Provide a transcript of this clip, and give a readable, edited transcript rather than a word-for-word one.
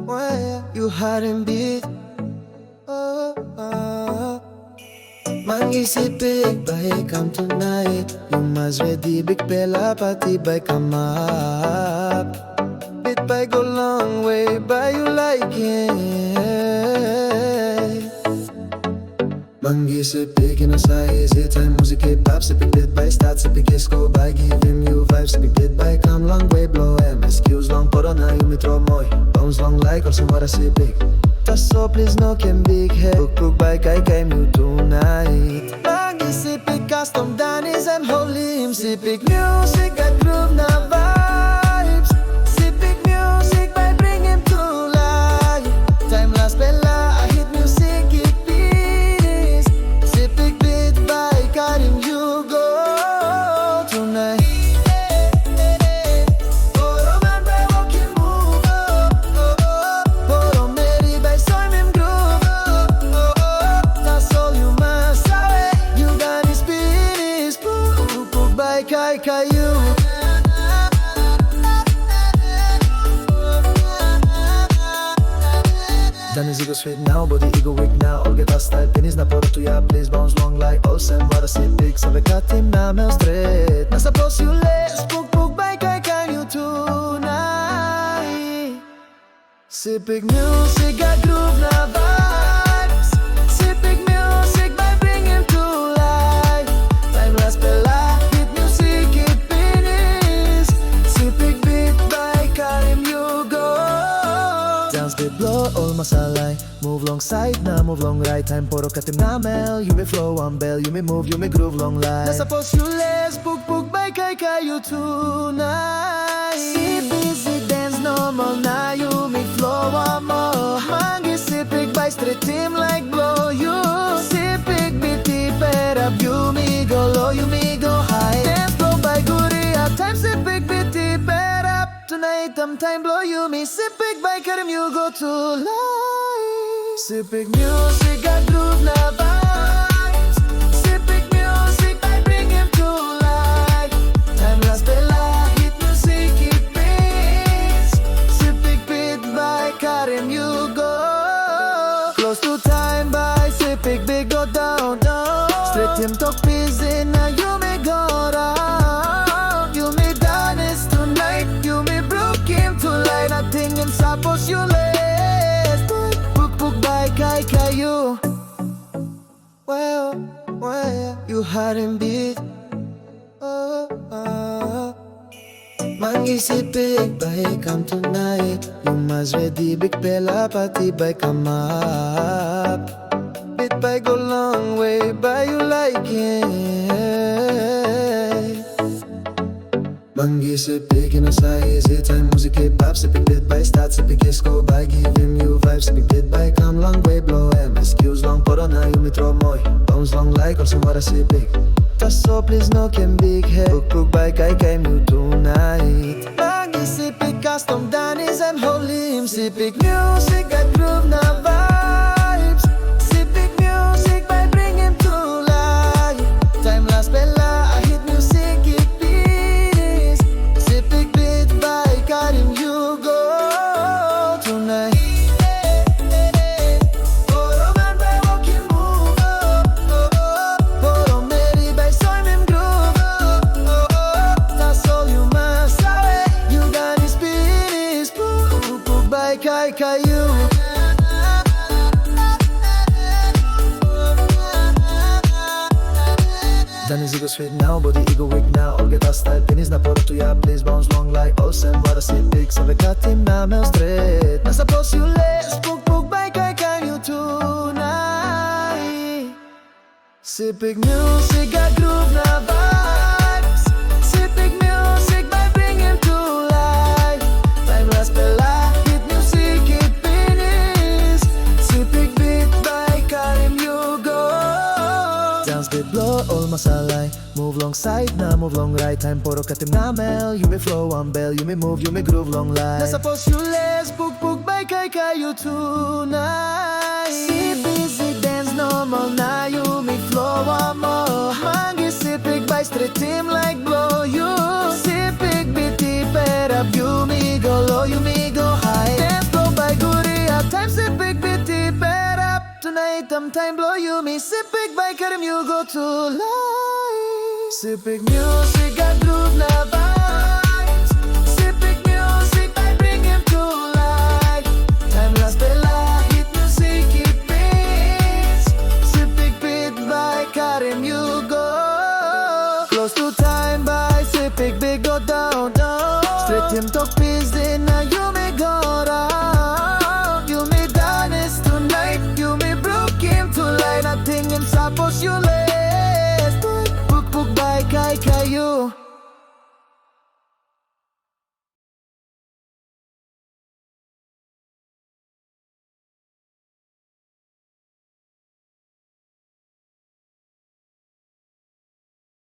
well, you hadn't beat. Mangi Sepik, by come tonight. You must ready, big bella party by come up. Bit by go long way, by you like it. Mangi Sepik in a size, hit time music hip-hop. Sepik did by start, Sepik disco by give him you vibes. Sepik did by come long way, blow excuse long, put on you me throw moy. Bounce long like also what I Sepik. So please no can big head. Book by kai came you tonight. Mangi Sepik custom Danis and holy him. Sepik music got groove na vibes. Sepik music by bring him to life. Time last bella I hit music it beats. Sepik beat by Karim you go tonight. Caillou. Done is ego straight now, body ego weak now. All get hostile, penis na poro to ya. Please bounce long like all sem. Vara Sepik, sa vekatim na mel straight. Nasa pos you less, puk by caillou tonight. Sepik music got groove na vibes. Sepik music by bring him to life. Time last bella. Blow all masalay. Move long side na, move long right. Time poro katim na mel. You may flow one bell, you may move, you may groove long light. Nasa pos you less, puk by caillou tonight. Si busy dance normal na, you may flow one more. Mangi Sepik by straight team like blow you. Sepik biti perap, you may go low, you may go high. Dance flow by guri up, time Sepik biti perap. Tonight time blow you me. Sepik by Karim you go to life. Sepik music got groove na vibes. Sepik music by bring him to life. Time last bella hit music it beats. Sepik beat by Karim you go. Close to time by Sepik big go down. Straight him talk busy now you may go down. You may dance tonight. You may broke him to light. Nothing in suppose you less. Puk by caillou. Well, you hadn't beat. Mangi Sepik by come tonight. You must ready, big bella party by come up. Bit by go long way, by you like it. Mangi Sepik in a size, hit time music hip-hop. Sepik did by start, Sepik disco by give him you vibes. Sepik did by come long way, blow excuse long, put on you me throw moy. Bounce long like also what I Sepik. So please no can big head. Book by kai came you tonight. Mangi Sepik custom Danis and holy him. Sepik music got groove na vibes. Sepik music by bring him to life. Time last bella I hit music it beats. Sepik beat by Karim you go tonight. Caillou. Done is ego straight now, body ego weak now. All get hostile, penis na poro to ya. Please bounce long like all sem. Vara Sepik, sa vekatim na mel straight. Nasa pos you less, puk by caillou tonight. Sepik music got groove na vibes. Sepik music by bring him to life. Time last bella. Blow all masalay. Move long side na, move long right. Time poro katim na mel. You may flow one bell, you may move, you may groove long light. Nasa pos you less, puk by caillou tonight. Si busy dance normal na, you may flow one more. Mangi Sepik by straight team like blow you. Sepik biti perap, you may go low, you may go high. Dance flow time blow you me. Sepik by Karim, you go to life. Sepik music got groove na vibes. Sepik music I bring him to life. Timeless bella hit music it beats. Sepik beat by Karim, you go. Close to time by Sepik big go down down. Straight him talk peace then now you may go round. You may dance tonight, you may broke him to light. Nothing in suppose you less. Book by Kai you.